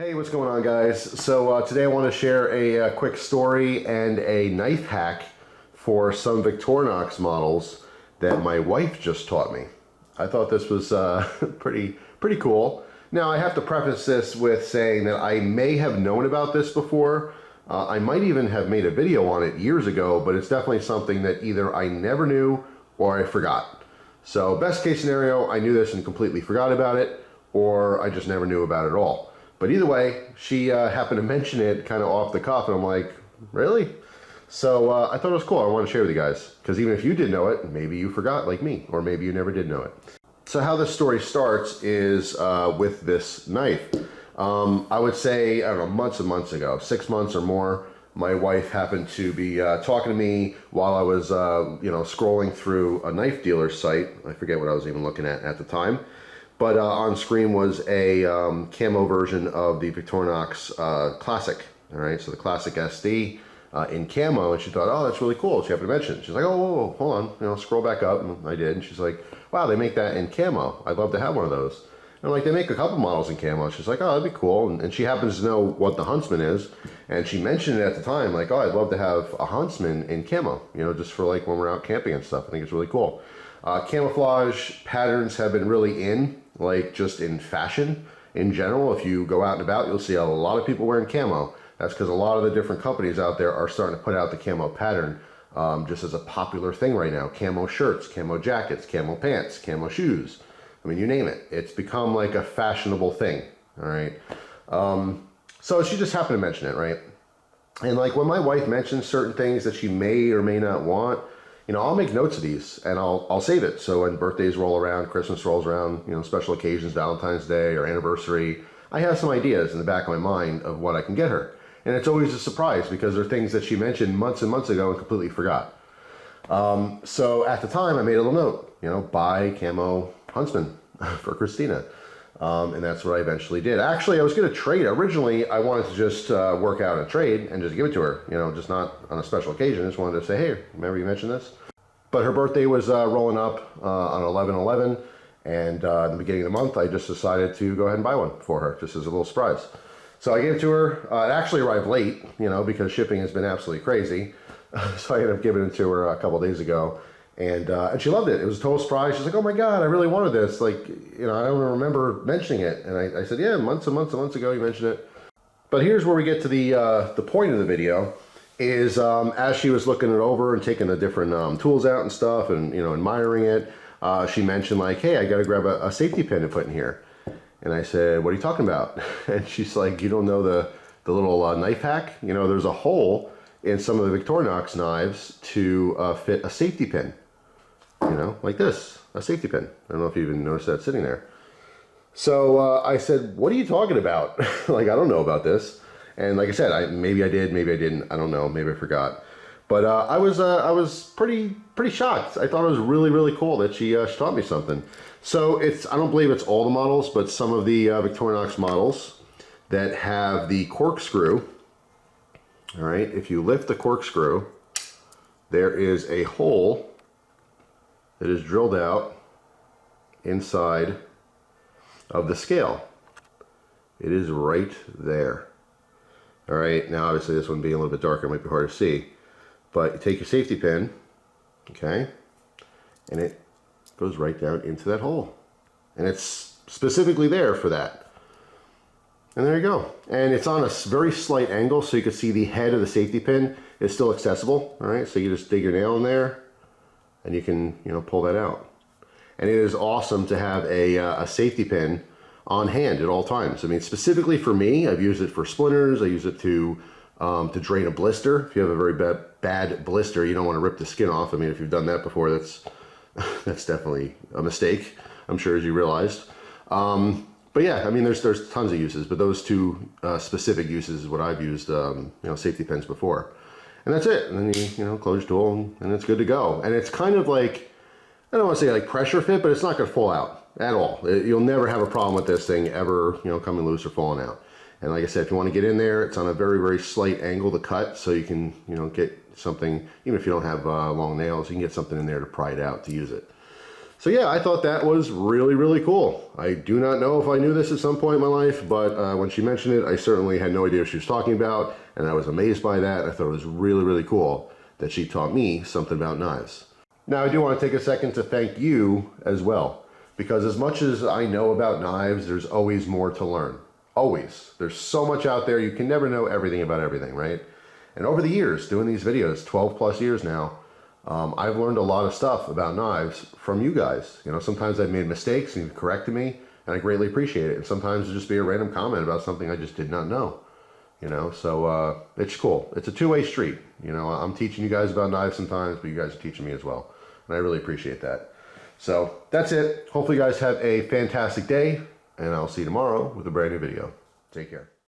Hey, what's going on, guys? So today I want to share a quick story and a knife hack for some Victorinox models that my wife just taught me. I thought this was pretty cool. Now I have to preface this with saying that I may have known about this before. I might even have made a video on it years ago, but it's definitely something that either I never knew or I forgot. So best case scenario, I knew this and completely forgot about it, or I just never knew about it at all. But either way, she happened to mention it kind of off the cuff, and I'm like, really? So I thought it was cool. I want to share with you guys, because even if you did know it, maybe you forgot like me, or maybe you never did know it. So how this story starts is with this knife. I would say, I don't know, months and months ago, 6 months or more, my wife happened to be talking to me while I was, scrolling through a knife dealer's site. I forget what I was even looking at the time. But on screen was a camo version of the Victorinox Classic. All right, so the Classic SD in camo, and she thought, oh, that's really cool. She happened to mention it. She's like, oh, whoa, hold on, scroll back up, and I did. And she's like, wow, they make that in camo. I'd love to have one of those. And I'm like, they make a couple models in camo. She's like, oh, that'd be cool. And she happens to know what the Huntsman is, and she mentioned it at the time, like, oh, I'd love to have a Huntsman in camo, just for like when we're out camping and stuff. I think it's really cool. Camouflage patterns have been really in, like just in fashion in general. If you go out and about, you'll see a lot of people wearing camo. That's because a lot of the different companies out there are starting to put out the camo pattern just as a popular thing right now. Camo shirts, camo jackets, camo pants, camo shoes. I mean, you name it. It's become like a fashionable thing, all right? So she just happened to mention it, right? And like when my wife mentions certain things that she may or may not want, I'll make notes of these and I'll save it. So when birthdays roll around, Christmas rolls around, special occasions, Valentine's Day or anniversary, I have some ideas in the back of my mind of what I can get her. And it's always a surprise because they're things that she mentioned months and months ago and completely forgot. So at the time I made a little note, buy camo Huntsman for Christina. And that's what I eventually did. Actually, I was going to trade. Originally, I wanted to just work out a trade and just give it to her, just not on a special occasion. I just wanted to say, hey, remember you mentioned this? But her birthday was rolling up on 11/11, and in the beginning of the month, I just decided to go ahead and buy one for her, just as a little surprise. So I gave it to her. It actually arrived late, because shipping has been absolutely crazy. So I ended up giving it to her a couple days ago. And she loved it. It was a total surprise. She's like, oh my God, I really wanted this. Like, I don't remember mentioning it. And I said, yeah, months and months and months ago you mentioned it. But here's where we get to the point of the video is as she was looking it over and taking the different tools out and stuff and, admiring it, she mentioned like, hey, I got to grab a safety pin to put in here. And I said, what are you talking about? And she's like, you don't know the little knife hack? There's a hole in some of the Victorinox knives to fit a safety pin. Like this, a safety pin. I don't know if you even noticed that sitting there. So I said, what are you talking about? Like, I don't know about this. And like I said, maybe I did, maybe I didn't. I don't know, maybe I forgot. But I was pretty shocked. I thought it was really, really cool that she taught me something. So I don't believe it's all the models, but some of the Victorinox models that have the corkscrew. All right, if you lift the corkscrew, there is a hole that is drilled out inside of the scale. It is right there. All right, now obviously this one being a little bit darker might be hard to see, but you take your safety pin, okay, and it goes right down into that hole. And it's specifically there for that. And there you go. And it's on a very slight angle, so you can see the head of the safety pin is still accessible. All right, so you just dig your nail in there, and you can, pull that out. And it is awesome to have a safety pin on hand at all times. I mean, specifically for me, I've used it for splinters. I use it to drain a blister. If you have a very bad blister, you don't want to rip the skin off. I mean, if you've done that before, that's definitely a mistake, I'm sure, as you realized. But yeah, I mean, there's tons of uses, but those two specific uses is what I've used, safety pins before. And that's it. And then you close your tool and it's good to go. And it's kind of like, I don't want to say like pressure fit, but it's not going to fall out at all. You'll never have a problem with this thing ever, coming loose or falling out. And like I said, if you want to get in there, it's on a very, very slight angle to cut, so you can, get something, even if you don't have long nails, you can get something in there to pry it out to use it. So yeah, I thought that was really, really cool. I do not know if I knew this at some point in my life, but when she mentioned it, I certainly had no idea what she was talking about, and I was amazed by that. I thought it was really, really cool that she taught me something about knives. Now, I do want to take a second to thank you as well, because as much as I know about knives, there's always more to learn. Always. There's so much out there, you can never know everything about everything, right? And over the years, doing these videos, 12 plus years now, I've learned a lot of stuff about knives from you guys. You know, sometimes I've made mistakes and you've corrected me, and I greatly appreciate it. And sometimes it'll just be a random comment about something I just did not know. You know, so it's cool. It's a two-way street. You know, I'm teaching you guys about knives sometimes, but you guys are teaching me as well. And I really appreciate that. So that's it. Hopefully you guys have a fantastic day, and I'll see you tomorrow with a brand new video. Take care.